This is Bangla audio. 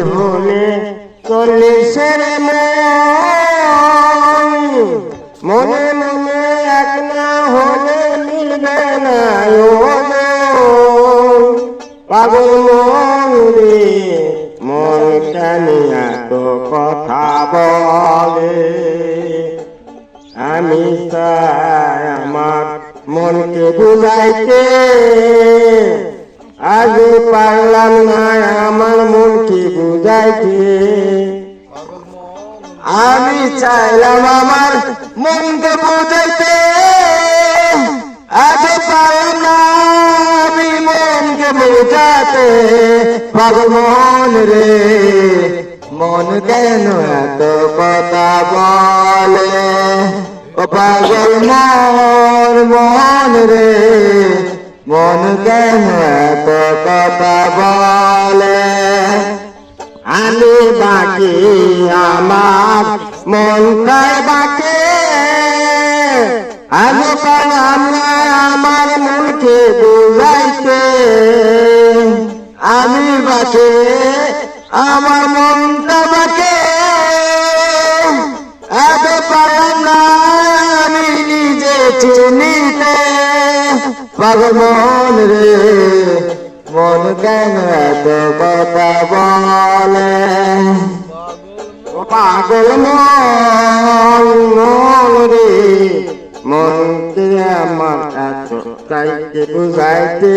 হলে চল্লিশের মনে মনে এক না হলে মিলবে না পাগল মন রে মন জানিয়া তো কথা বলে আমি চাই আমার মনকে বুঝাইতে আজ পারলাম না আমার মনকে বুঝাইতে আমি চাইলাম আমার মনকে বুঝাইতে আজ পারলাম না আমি মনকে বুঝাতে পাগল মন রে মন কেন এত কথা বলে ও পাগল মন রে মন কেন এত কথা বলে আমি বাকি আমার মনটাই বাকি আমি পারলাম না আমার মনকে বুঝাইতে আমি বাকি আমার মনটা বাকি আগে পারলাম না আমি নিজে চিনিতে পাগল মন রে মন কেন এত কথা বলে পাগল মন রে মনকে আমার এত চাইতে বুঝাইতে